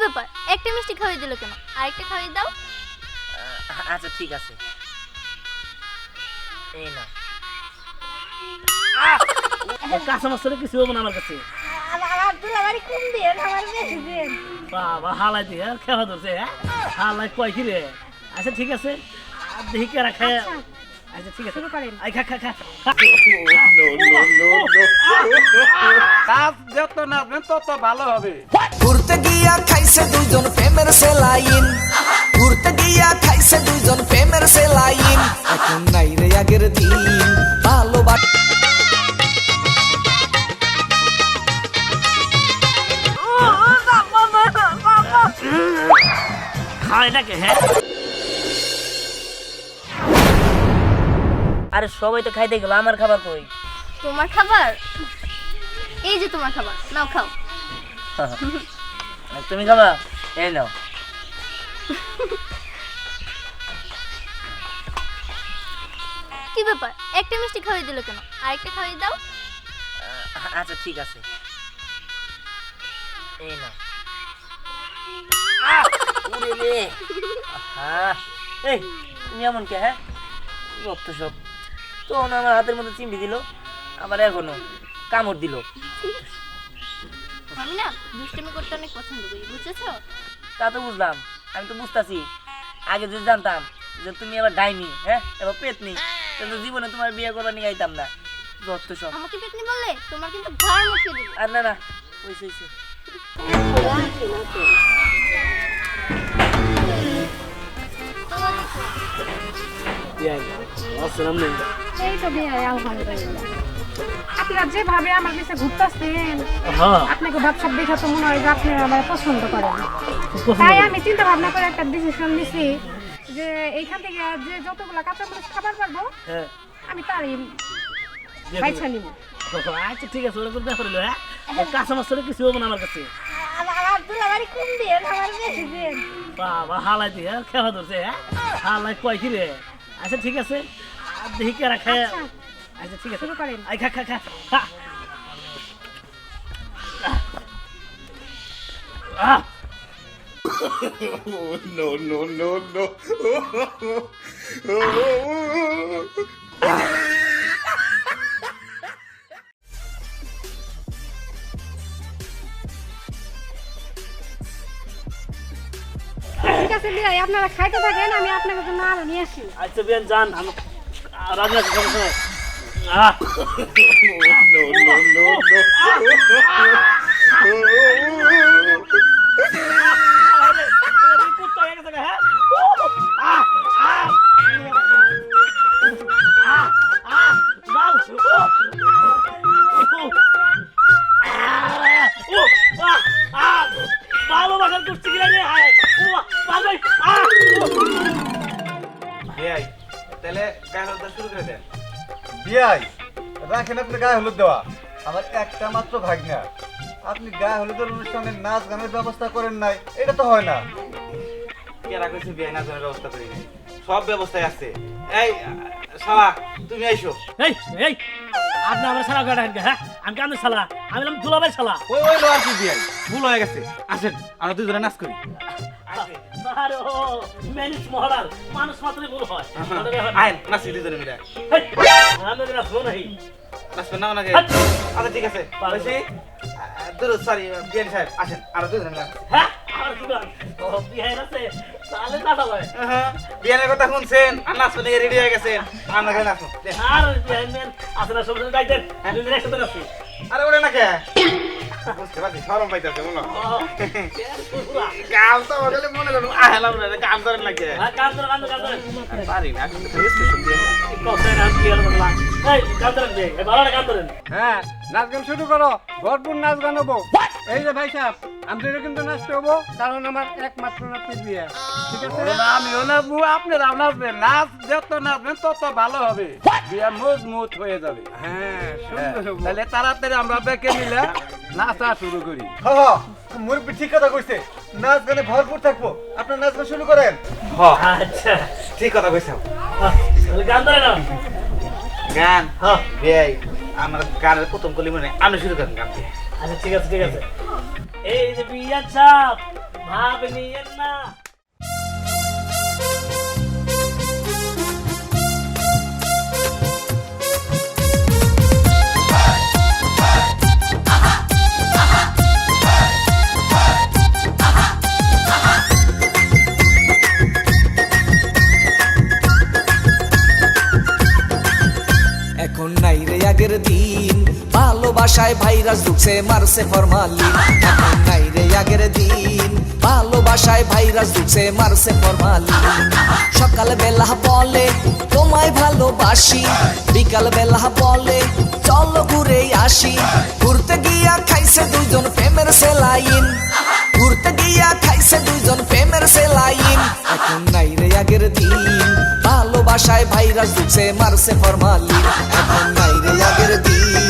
ব্যাপার, একটা মিষ্টি খাওয়াই দিল কেন? আরেকটা খাওয়াই দাও। আচ্ছা ঠিক আছে, এই না কাঁচা মাছটা কিছু হবে না আমার কাছে। বাবা হালাই দিয়ে খেলা ধরছে, হ্যাঁ হালাই কয় কি রে? আচ্ছা ঠিক আছে, আর দেখি কেরা খায়। আচ্ছা ঠিক আছে, আই খা খা খা। কাজ যত নাচবেন তত ভালো হবে। ঘুরতে গিয়া খাইছে দুইজন প্রেমের সেলাইন, ঘুরতে গিয়া খাইছে দুইজন প্রেমের সেলাইন, এখন নাই রে আগের দিন ভালোবাসা। খাওয়াই নাকি? হ্যাঁ আরে সবাই তো খাইতে গেল, আমার খাবার কই? তোমার খাবার এই যে, তোমার খাবার নাও, খাও। তুমি খাবা? এই নাও। কি ব্যাপার, একটা মিষ্টি খাওয়াই দিল কেন? আরেকটা খাওয়াই দাও। আচ্ছা ঠিক আছে, এই নাও। উরে রে, এই তুমি এমন কে? হ্যাঁ রক্ত সব তখন আমার হাতের মধ্যে চিমড়ি দিল, আবার এখনো কামড় দিল। আমি না দুষ্টামি করতে অনেক পছন্দ করি, বুঝেছো? তা তো বুঝলাম, আমি তো বুঝতাছি। আগে যদি জানতাম যে তুমি আবার ডাইনি, হ্যাঁ এবার পেতনি, তাহলে জীবনে তোমার বিয়ে করবার নিয়ে আইতাম না। যত সব। আমাকে পেতনি বললে তোমার কিন্তু ঘর মুখে দিব। আর না না, হইছে হইছে। এই তো বিয়ে আলহামদুলিল্লাহ। আপনারা যেভাবে আমার কাছে ঘুরতেছেন, আপনাকে ভাবসাব দেখে তো মনে হয় যে আপনি আমার পছন্দ করেন। তাই আমি চিন্তা ভাবনা করে একটা ডিসিশন নিছি যে এইখান থেকে যে যতগুলা কাঁচামরিচ খাবার পারবো আমি তারই বাইছা নিব। আচ্ছা ঠিক আছে, ওরা করে দেখো। হ্যাঁ কাঁচা মাছটা কিছু হবে না আমার কাছে। বাবা হালাই দিয়ে খেলা ধরছে, হ্যাঁ হালাই কয় কি রে? আচ্ছা ঠিক আছে, আর দেখি কেরা খায়। আচ্ছা ঠিক আছে, শুরু করেন। আই খা খা খা খা। No, no, no, no. ঠিক আছে বিয়ে, আপনারা খাইতে থাকেন, আমি আপনাদের জন্য আরো নিয়ে আসি। আচ্ছা বিয়ান যান, রাজনা সমস্যা। No, no, no, no. ভালোবাসার করছি কিনা রে? বিয়াই, তাহলে গায়ে হলুদ শুরু করে দেন। বিয়াই, রাখেন আপনি গায়ে হলুদ দেওয়া। আমার একটা মাত্র ভাগনা, আপনি গায়ে হলুদের অনুষ্ঠানে নাচ গানের ব্যবস্থা করেন নাই, এটা তো হয় না। কেরা কইছে বিয়াই নাচ গানের ব্যবস্থা করি নাই? সব ব্যবস্থায় আছে। এই শালা তুমি আইসো। এই এই আপনি আমার শালা গাড়া হেন। হ্যাঁ আমি কান্দের শালা, আমি বললাম দুলাভাই শালা। ওই ওই লো আর কি বিয়াই, ভুল হয়ে গেছে। আসেন আমরা দুজনে নাচ করি। আরে ও ম্যানেজ মহলার মানুষ মাত্রই ভুল হয়। আইন নাচি দুজনে মিলে। আমি না ফোন নাই নাচবেন না নাকি? আচ্ছা ঠিক আছে। বলছি দুরুদ সরি বিয়াই সাহেব, আসেন আমরা দুজনে মিলে। হ্যাঁ আর কি বল ও বিহাই আছে তাহলে কাটা ভাই। বিয়ানের কথা শুনছেন আর নাচবেন রেডি হয়ে গেছেন, আমরা এখানে নাচবো। আর বিহাই মেন আসলে সব সময় গাইতেন দুজন একসাথে নাচি। আরে ওরে না কে বুঝতে পারছি, শরম পাইতেছে মনে কাম তো বলে মনে করুন আহলাম না কাম করেন না কে? হ্যাঁ কাম ধরে পারি না কিন্তু স্টেশন দিয়ে কসেন আমি কি বলবো না। এই কাম ধরেন দে, এই ভালো না কাম ধরেন। হ্যাঁ নাচ গান শুরু করো, ভরপুর নাচ গান হবো। এই যে ভাই সাহেব, আমাদেরও কিন্তু নাচতে হবো, কারণ আমার একমাত্র নাতির বিয়ে। ঠিক আছে? আমিও নাচবো, আপনারাও নাচবেন। নাচ যত নাচবেন তত ভালো হবে, বিয়া মজবুত হয়ে যাবে। হ্যাঁ সুন্দর হবো। তাহলে তাড়াতাড়ি আমরা বেঁকে মিলে নাচা শুরু করি। মুরব্বী ঠিক কথা কইছে, নাচ গানে ভরপুর থাকবো, আপনার নাচ গান শুরু করেন। আচ্ছা ঠিক কথা কইছ। তাহলে গান ধরে না। গান হ্যাঁ বেয়াই আমার গানের প্রথম কলি মনে আমি শুরু করেন গান দিয়ে। আচ্ছা ঠিক আছে ঠিক আছে। এই যে বিয়া চাপ ভাব নিয়েন না। এখন নাই রে আগের দিন, ভালোবাসায় ভাইরাস ঢুকছে মারছে ফরমালিন। এখন নাই রে আগের দিন, ভালোবাসায় ভাইরাস ঢুকছে মারছে ফরমালিন। সকাল বেলা বলে তোমায় ভালোবাসি, বিকাল বেলা বলে চলো ঘুরে আসি। ঘুরতে গিয়া খাইছে দুজন প্রেমের সেলাইন, ঘুরতে গিয়া খাইছে দুজন প্রেমের সেলাইন। এখন নাই রে আগের দিন, ভালোবাসায় ভাইরাস ঢুকছে মারছে ফরমালিন। এখন নাই রে আগের দিন,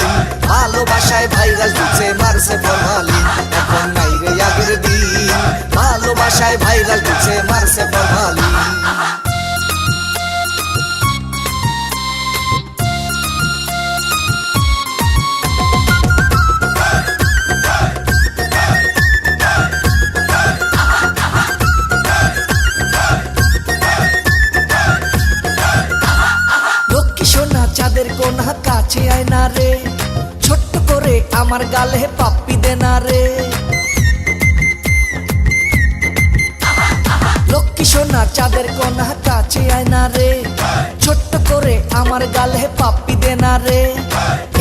ভালোবাসায় ভাইরাস ঢুকছে মারছে ফরমালিন। এখন নাই রে আগের দিন, ভালোবাসায় ভাইরাস ঢুকছে মারছে ফরমালিন। চাঁদের কোনা কাছে আয় না রে, ছোট্ট করে আমার গালে পাপ্পি দে না রে। লক্ষ্মী সোনা চাঁদের কোনা কাছে আয় না রে, ছোট্ট করে আমার গালে পাপ্পি দে না রে।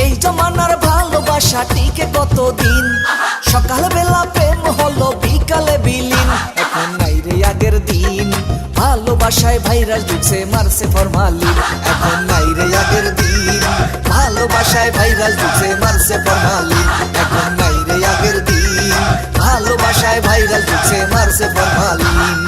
এই জমানার ভালোবাসা টিকে কতদিন, সকাল বেলা প্রেম হলো বিকালে বিলীন। এখন নাই রে আগের দিন, ভালোবাসায় ভাইরাস ঢুকছে মারছে ফরমালিন। এখন নাই রে আগের দিন, ভালোবাসায় ভাইরাস ঢুকছে মারছে ফরমালিন। এখন নাই রে আগের দিন, ভালোবাসায় ভাইরাস ঢুকছে মারছে ফরমালিন।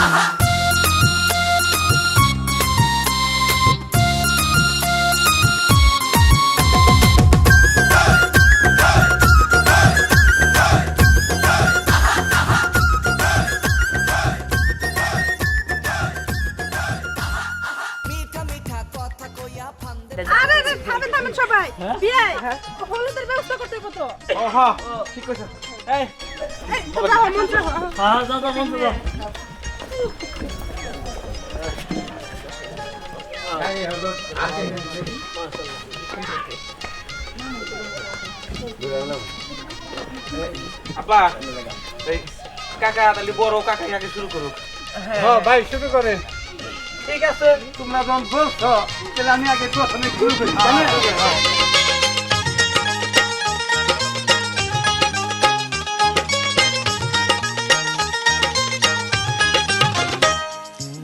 আরে রে থামেন থামেন সবাই, বিয়ে হলুদের ব্যবস্থা করতে কত ওহা ঠিক আছে। এই যাও মন্ত্র হ্যাঁ যাও যাও বন্ধু যাও। আপা এই কাকা তাহলে বড় কাকা আগে শুরু করুক। হ্যাঁ ভাই শুরু করেন। ঠিক আছে, তোমরা যখন বলছো তাহলে আমি আগে প্রথমে শুরু করি, তাই না?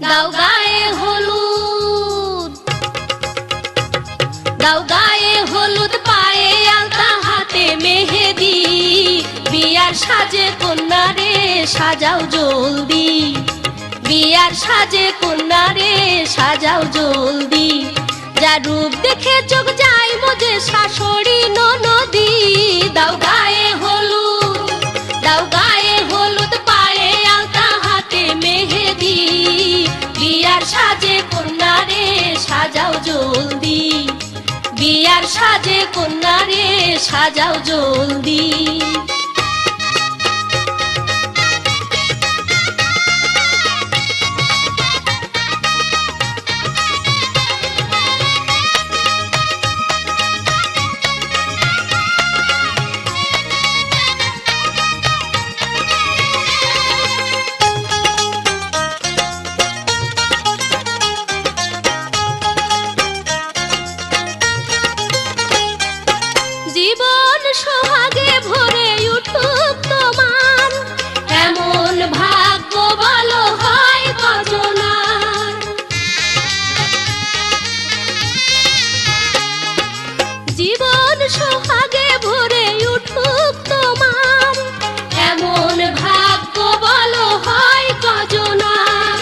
দাও গায়ে হলুদ, দাও গায়ে হলুদ, পায়ে আলতা, হাতে মেহেদি। বিয়ার সাজে কন্যা রে সাজাও জলদি, বিয়ার সাজে কন্যা রে সাজাও জলদি। যা রূপ দেখে চোখ যায় মজে শাশুড়ি ননদি। দাও গায়ে হলুদ, দাও গায়ে হলুদ, পায়ে আলতা, হাতে মেহেদি। বিয়ার সাজে কন্যা রে সাজাও জলদি, বিয়ার সাজে কন্যা রে সাজাও জলদি। জীবন সোহাগে ভরে উঠুক তোমার, এমন ভাগ্য ভালো হয় কজনার। জীবন সোহাগে ভরে উঠুক তোমার, এমন ভাগ্য ভালো হয় কজনার।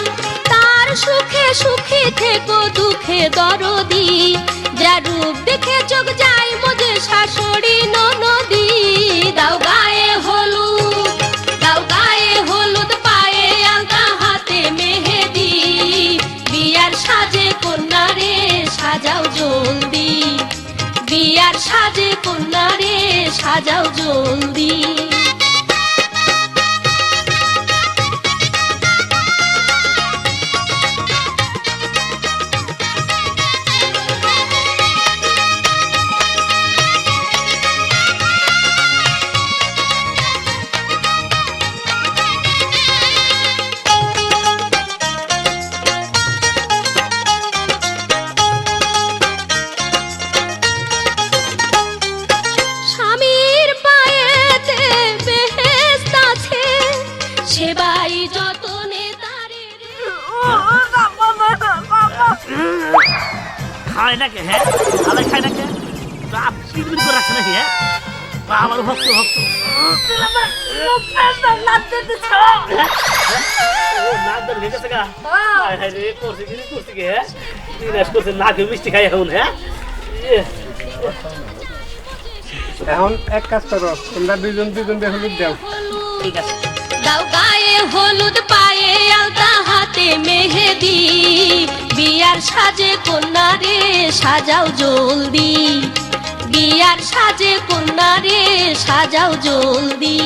তার সুখে সুখী থেকো, দুঃখে দরদি। যা রূপ দেখে চোখ যায় মজে শাশুড়ি ননদি। দাও গায়ে হলুদ, দাও গায়ে হলুদ, পায়ে আলতা, হাতে মেহেদি। বিয়ার সাজে কন্যা রে সাজাও জলদি, বিয়ার সাজে কন্যা রে সাজাও জলদি। তাই যতনে তারে খায় না কে হ্যাঁ আলাই খায় না কে পিটপিট করে রাখছে নাকি হ্যাঁ আমার ভক্ত ভক্ত নাক ধরে গেছে গা রে করছে কি করছে কি হ্যাঁ করছে নাকে মিষ্টি খাই এখন হ্যাঁ এখন এক কাজ করো তোমরা দুজন হলুদ দাও ঠিক আছে দাও গায়ে হলুদ পায়ে আলতা হাতে মেহেদি বিয়ার সাজে কন্যা রে সাজাও জলদি বিয়ার সাজে কন্যা রে সাজাও জলদি